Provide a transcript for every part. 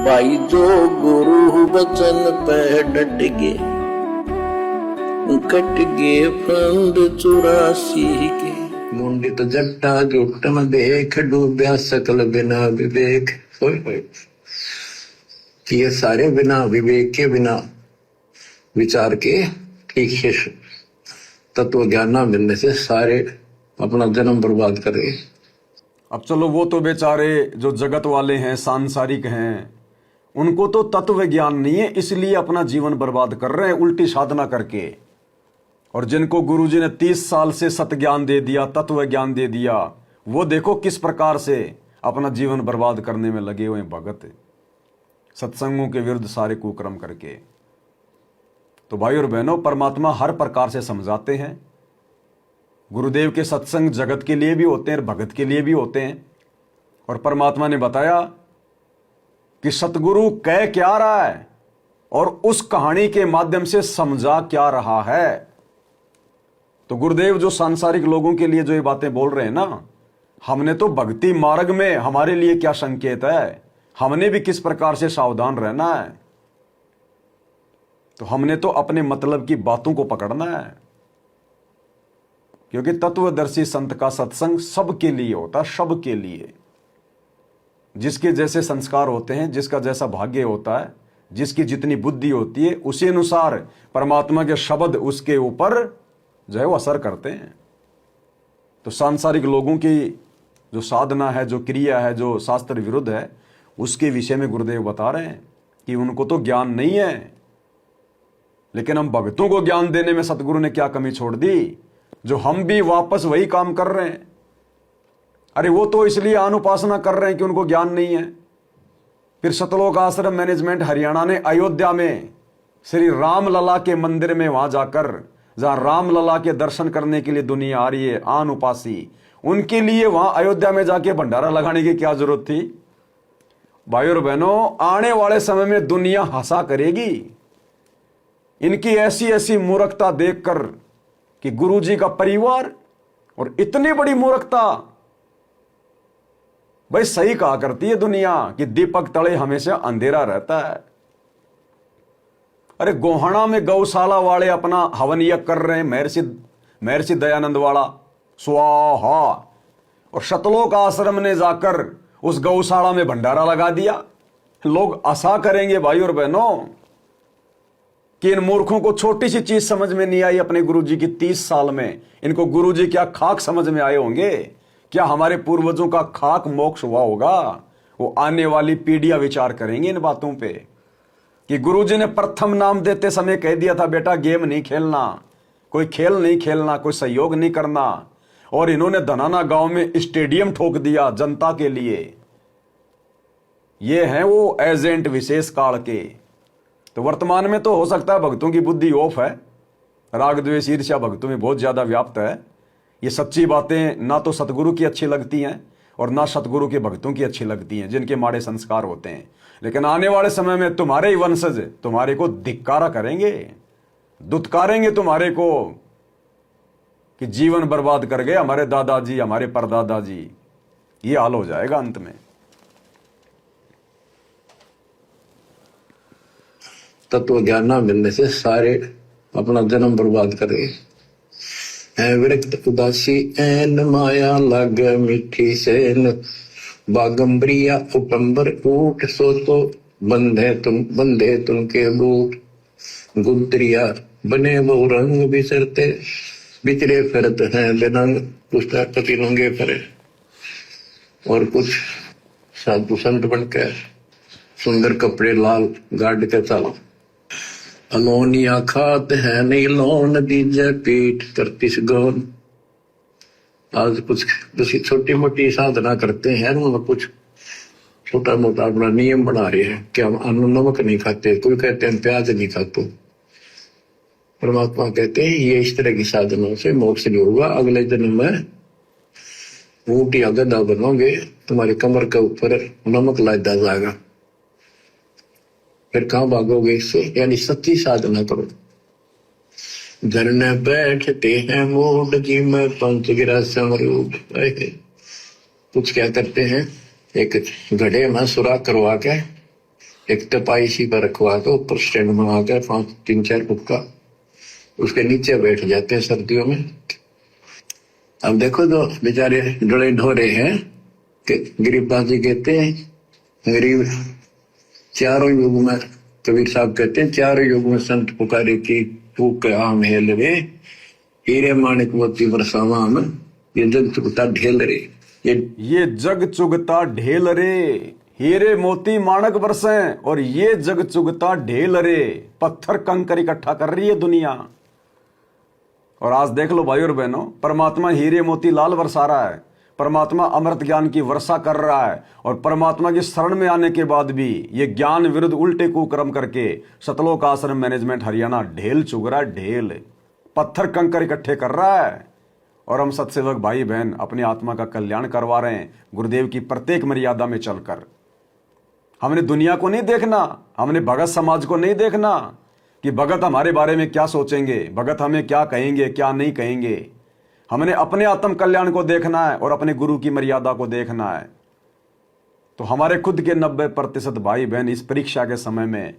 भाई जो गुरु वचन पे डट गए, कट गए फंद 84 के। मुंडी तो जट्टा जुट में देख, डूबया सकल बिना विवेक। ये सारे बिना विवेक के, बिना विचार के, ठीक है, तत्व ज्ञान ना मिलने से सारे अपना जन्म बर्बाद कर रहे। अब चलो, वो तो बेचारे जो जगत वाले हैं, सांसारिक हैं, उनको तो तत्व ज्ञान नहीं है, इसलिए अपना जीवन बर्बाद कर रहे हैं उल्टी साधना करके। और जिनको गुरुजी ने 30 साल से सत ज्ञान दे दिया, तत्व ज्ञान दे दिया, वो देखो किस प्रकार से अपना जीवन बर्बाद करने में लगे हुए भगत, सत्संगों के विरुद्ध सारे कुकर्म करके। तो भाई और बहनों, परमात्मा हर प्रकार से समझाते हैं। गुरुदेव के सत्संग जगत के लिए भी होते हैं, भगत के लिए भी होते हैं। और परमात्मा ने बताया कि सतगुरु कह क्या रहा है और उस कहानी के माध्यम से समझा क्या रहा है। तो गुरुदेव जो सांसारिक लोगों के लिए जो ये बातें बोल रहे हैं ना, हमने तो भक्ति मार्ग में हमारे लिए क्या संकेत है, हमने भी किस प्रकार से सावधान रहना है। तो हमने तो अपने मतलब की बातों को पकड़ना है, क्योंकि तत्वदर्शी संत का सत्संग सबके लिए होता, सबके लिए। जिसके जैसे संस्कार होते हैं, जिसका जैसा भाग्य होता है, जिसकी जितनी बुद्धि होती है, उसी अनुसार परमात्मा के शब्द उसके ऊपर जो है वो असर करते हैं। तो सांसारिक लोगों की जो साधना है, जो क्रिया है, जो शास्त्र विरुद्ध है, उसके विषय में गुरुदेव बता रहे हैं कि उनको तो ज्ञान नहीं है। लेकिन हम भक्तों को ज्ञान देने में सतगुरु ने क्या कमी छोड़ दी, जो हम भी वापस वही काम कर रहे हैं। अरे वो तो इसलिए अनुपासना कर रहे हैं कि उनको ज्ञान नहीं है। फिर सतलोक आश्रम मैनेजमेंट हरियाणा ने अयोध्या में श्री रामलला के मंदिर में वहां जाकर, जहां रामलला के दर्शन करने के लिए दुनिया आ रही है अनुपासी, उनके लिए वहां अयोध्या में जाके भंडारा लगाने की क्या जरूरत थी। भाई और बहनों, आने वाले समय में दुनिया हंसा करेगी इनकी ऐसी ऐसी मूर्खता देखकर कि गुरुजी का परिवार, और इतनी बड़ी मूर्खता। भाई सही कहा करती है दुनिया कि दीपक तले हमेशा अंधेरा रहता है। अरे गोहाना में गौशाला वाले अपना हवन यज्ञ कर रहे हैं, महर्षि दयानंद वाला स्वाहा, और सतलोक आश्रम ने जाकर उस गौशाला में भंडारा लगा दिया। लोग आशा करेंगे भाई और बहनों कि इन मूर्खों को छोटी सी चीज समझ में नहीं आई अपने गुरुजी की 30 साल में। इनको गुरुजी क्या खाक समझ में आए होंगे, क्या हमारे पूर्वजों का खाक मोक्ष हुआ होगा। वो आने वाली पीढ़ियां विचार करेंगी इन बातों पे कि गुरुजी ने प्रथम नाम देते समय कह दिया था, बेटा गेम नहीं खेलना, कोई खेल नहीं खेलना, कोई सहयोग नहीं करना। और इन्होंने धनाना गांव में स्टेडियम ठोक दिया जनता के लिए। ये हैं वो एजेंट विशेष काल के। तो वर्तमान में तो हो सकता है भक्तों की बुद्धि ऑफ है, राग द्वेष ईर्ष्या भक्तों में बहुत ज्यादा व्याप्त है। ये सच्ची बातें ना तो सतगुरु की अच्छी लगती हैं और ना सतगुरु के भक्तों की अच्छी लगती हैं, जिनके माड़े संस्कार होते हैं। लेकिन आने वाले समय में तुम्हारे ही वंशज तुम्हारे को धिक्कारा करेंगे, दुत्कारेंगे तुम्हारे को कि जीवन बर्बाद कर गए हमारे दादाजी, हमारे परदादाजी। ये हाल हो जाएगा अंत में। तत्व ज्ञान ना मिलने से सारे अपना जन्म बर्बाद कर रहे हैं। विरक्त उदासी ऐन माया लाग मीठी सेन, बागंबरिया उपंबर ऊट सोतो, बंधे तुम के बूट, गुदरिया बने वो रंग बिसरते, बिचरे फिरत हैं बिनंग, पुस्तक पति लंगे फिरे। और कुछ साधु संत बनकर सुंदर कपड़े लाल गाड़ के चलो, अलोनिया खात है नहीं लोन दीजे पीठ करती गौन। आज कुछ छोटी मोटी साधना करते हैं, उनमें कुछ छोटा मोटा अपना नियम बना रहे हैं कि हम अन्न नमक नहीं खाते, कोई कहते हैं प्याज नहीं खाते। परमात्मा कहते हैं ये इस तरह की साधनों से मोक्ष नहीं होगा, अगले जन्म में ऊंटिया गधा बनोगे, तुम्हारे कमर के ऊपर नमक लादा जाएगा, फिर कहां भागोगे इससे। यानी सच्ची साधना करो। घर में बैठते हैं मूड जी में पंच गिरा समरूप। कुछ क्या करते हैं, एक घड़े में सुराख करवा के एक तपाई सी पर रखवा दो, ऊपर स्टैंड बना कर 3-4 फुट का, उसके नीचे बैठ जाते हैं सर्दियों में। अब देखो तो बेचारे डोले ढोरे हैं कि गरीबबाजी कहते हैं। गरीब चारों युग में, कबीर साहब कहते हैं, चारों युग में संत पुकारे की फूक आम हेल रे, हीरे माणिक मोती बरसावा में, ये जग चुगता ढेल रे। ये जग चुगता ढेल रे, हीरे मोती माणक बरसे, और ये जग चुगता ढेल रे, पत्थर कंकर इकट्ठा कर रही है दुनिया। और आज देख लो भाई और बहनों, परमात्मा हीरे मोती लाल बरसा रहा है, परमात्मा अमृत ज्ञान की वर्षा कर रहा है, और परमात्मा की शरण में आने के बाद भी ये ज्ञान विरुद्ध उल्टे कुकर्म करके सतलोक आश्रम मैनेजमेंट हरियाणा ढेल चुग रहा है, ढेल पत्थर कंकर इकट्ठे कर रहा है। और हम सत्सेवक भाई बहन अपनी आत्मा का कल्याण करवा रहे हैं गुरुदेव की प्रत्येक मर्यादा में चलकर। हमने दुनिया को नहीं देखना, हमने भगत समाज को नहीं देखना कि भगत हमारे बारे में क्या सोचेंगे, भगत हमें क्या कहेंगे क्या नहीं कहेंगे। हमने अपने आत्म कल्याण को देखना है और अपने गुरु की मर्यादा को देखना है। तो हमारे खुद के 90% भाई बहन इस परीक्षा के समय में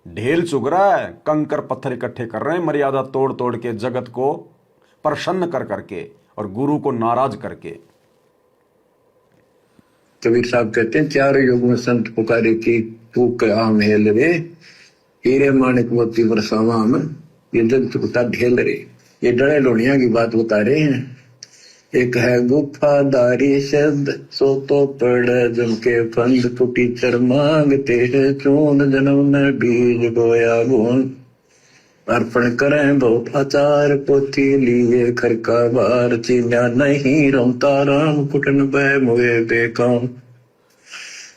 ढेल चुग रहा है, कंकर पत्थर इकट्ठे कर रहे हैं, मर्यादा तोड़ तोड़ के, जगत को प्रसन्न कर करके और गुरु को नाराज करके। कबीर साहब कहते हैं, चारों युग में संत पुकारे की फूक आम हेल रे, हीरे माणिक मोती बरसावा में, ये जग चुगता ढेल रे। ये डरे लोनिया की बात बता रहे हैं। एक है गुफादारी शब्द, सो तो पड़ जम के फंद, टूटी चर मांगते है चून, जन्म में बीज बोया गुण, अर्पण करें बहुत आचार, पोथी लिए खर का बार, चीन्या नहीं रमता राम, कुटन बह मुए बेकाम,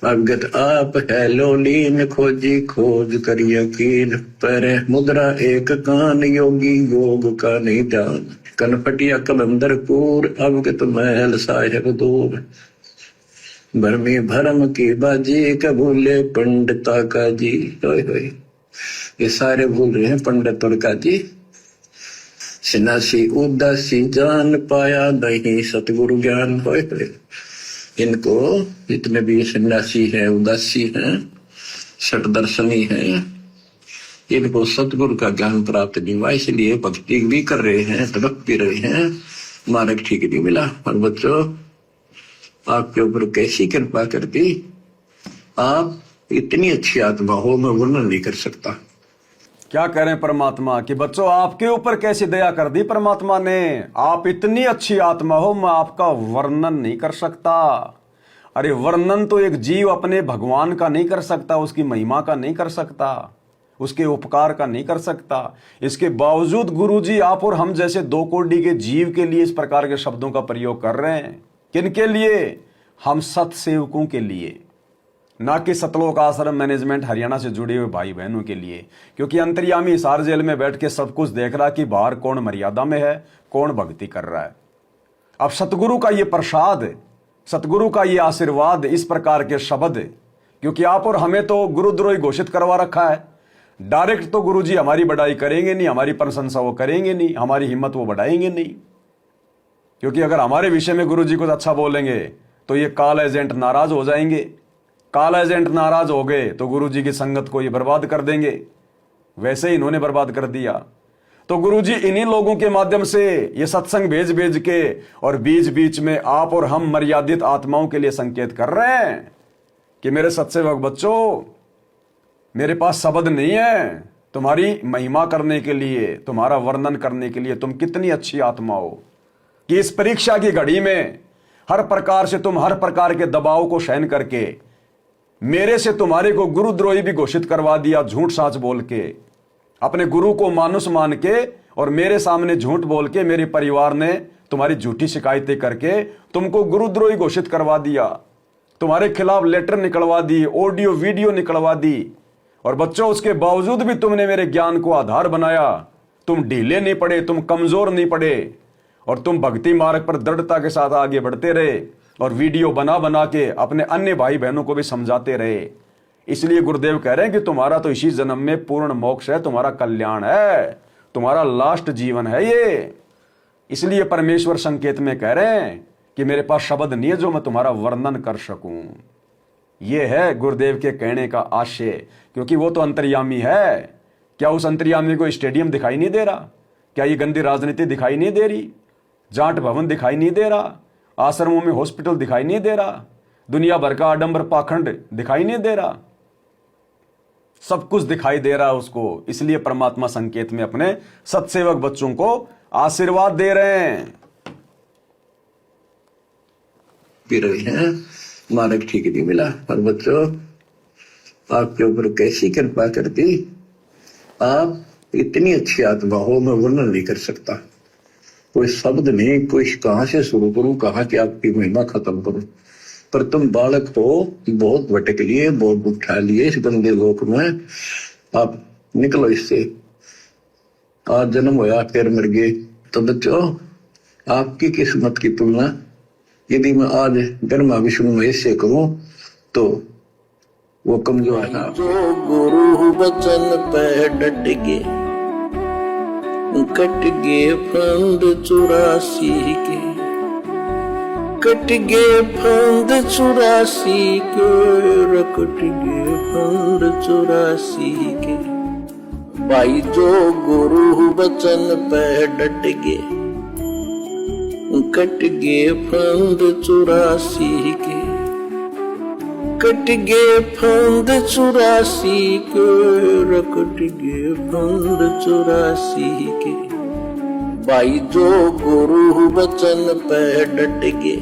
अगत आप है लोलीन, खोजी खोज कर यकीन, पर मुद्रा एक कान, योगी योग का नहीं ध्यान, कनपटिया कलंदर कूर, अवगत महल साहेब दूर, भरमी भरम की बाजी, कबूले पंडिता का जी। होय होय, ये सारे भूल रहे हैं पंडित और का जी। सन्यासी उदासी जान पाया नहीं सतगुरु ज्ञान। होय होय, इनको जितने भी सन्यासी हैं, उदासी हैं, सट दर्शनी हैं, इनको सतगुरु का ज्ञान प्राप्त नहीं हुआ, इसलिए भक्ति भी कर रहे हैं, तड़प भी रहे हैं, मार्ग ठीक नहीं मिला। और बच्चों, आपके ऊपर कैसी कृपा कर दी, आप इतनी अच्छी आत्मा हो, मैं वर्णन नहीं कर सकता। क्या कह रहे हैं परमात्मा कि बच्चों आपके ऊपर कैसी दया कर दी परमात्मा ने, आप इतनी अच्छी आत्मा हो, मैं आपका वर्णन नहीं कर सकता। अरे वर्णन तो एक जीव अपने भगवान का नहीं कर सकता, उसकी महिमा का नहीं कर सकता, उसके उपकार का नहीं कर सकता। इसके बावजूद गुरुजी आप और हम जैसे 2 कोटि के जीव के लिए इस प्रकार के शब्दों का प्रयोग कर रहे हैं। किनके लिए? हम सत्सेवकों के लिए, ना कि सतलोक आश्रम मैनेजमेंट हरियाणा से जुड़े हुए भाई बहनों के लिए। क्योंकि अंतर्यामी हिसार जेल में बैठ के सब कुछ देख रहा कि बाहर कौन मर्यादा में है, कौन भक्ति कर रहा है। अब सतगुरु का ये प्रसाद, सतगुरु का ये आशीर्वाद, इस प्रकार के शब्द, क्योंकि आप और हमें तो गुरुद्रोही घोषित करवा रखा है। डायरेक्ट तो गुरुजी हमारी बढ़ाई करेंगे नहीं, हमारी प्रशंसा वो करेंगे नहीं, हमारी हिम्मत वो बढ़ाएंगे नहीं। क्योंकि अगर हमारे विषय में गुरुजी कुछ अच्छा बोलेंगे तो ये काल एजेंट नाराज हो जाएंगे। काल एजेंट नाराज हो गए तो गुरुजी की संगत को ये बर्बाद कर देंगे। वैसे ही इन्होंने बर्बाद कर दिया। तो गुरुजी इन्हीं लोगों के माध्यम से ये सत्संग भेज भेज के और बीच बीच में आप और हम मर्यादित आत्माओं के लिए संकेत कर रहे हैं कि मेरे सत्सेवक बच्चों, मेरे पास शब्द नहीं है तुम्हारी महिमा करने के लिए, तुम्हारा वर्णन करने के लिए, तुम कितनी अच्छी आत्मा हो कि इस परीक्षा की घड़ी में हर प्रकार से तुम हर प्रकार के दबाव को सहन करके मेरे से तुम्हारे को गुरुद्रोही भी घोषित करवा दिया, झूठ साच बोल के, अपने गुरु को मानुष मान के और मेरे सामने झूठ बोल के मेरे परिवार ने तुम्हारी झूठी शिकायतें करके तुमको गुरुद्रोही घोषित करवा दिया, तुम्हारे खिलाफ लेटर निकलवा दी, ऑडियो वीडियो निकलवा दी। और बच्चों, उसके बावजूद भी तुमने मेरे ज्ञान को आधार बनाया। तुम ढीले नहीं पड़े, तुम कमजोर नहीं पड़े और तुम भक्ति मार्ग पर दृढ़ता के साथ आगे बढ़ते रहे और वीडियो बना बना के अपने अन्य भाई बहनों को भी समझाते रहे। इसलिए गुरुदेव कह रहे हैं कि तुम्हारा तो इसी जन्म में पूर्ण मोक्ष है, तुम्हारा कल्याण है, तुम्हारा लास्ट जीवन है ये। इसलिए परमेश्वर संकेत में कह रहे हैं कि मेरे पास शब्द नहीं है जो मैं तुम्हारा वर्णन कर सकूं। ये है गुरुदेव के कहने का आशय, क्योंकि वो तो अंतर्यामी है। क्या उस अंतर्यामी को स्टेडियम दिखाई नहीं दे रहा? क्या ये गंदी राजनीति दिखाई नहीं दे रही? जाट भवन दिखाई नहीं दे रहा? आश्रमों में हॉस्पिटल दिखाई नहीं दे रहा? दुनिया भर का आडंबर पाखंड दिखाई नहीं दे रहा? सब कुछ दिखाई दे रहा है उसको। इसलिए परमात्मा संकेत में अपने सत्सेवक बच्चों को आशीर्वाद दे रहे हैं। पी रहे हैं, मार्ग ठीक नहीं मिला। पर बच्चों, आपके ऊपर कैसी कृपा कर दी। आप इतनी अच्छी आत्मा हो, मैं वर्णन नहीं कर सकता। कोई शब्द नहीं, कोई कहां से शुरू करूं, कहां की आपकी महिमा खत्म करूं। पर तुम बालक हो, बहुत भटक लिए, बहुत उठा लिए इस गंदे लोक में। आप निकलो इससे। आज जन्म होया, फिर मर गए। तो बच्चों, आपकी किस्मत की तुलना यदि मैं आज ब्रह्मा विष्णु महेश से करूं तो वो कमजोर है। जो गुरु वचन पे डट गे, कट गे फंद 84 के, कट गे फंद 84 के, कट गे फंद 84 के। भाई जो गुरु वचन पे डट गे, कट गे फंद 84 के, कट गे फंद 84 के, कट गे फंद 84 के। भाई जो गुरु वचन पे डट गे,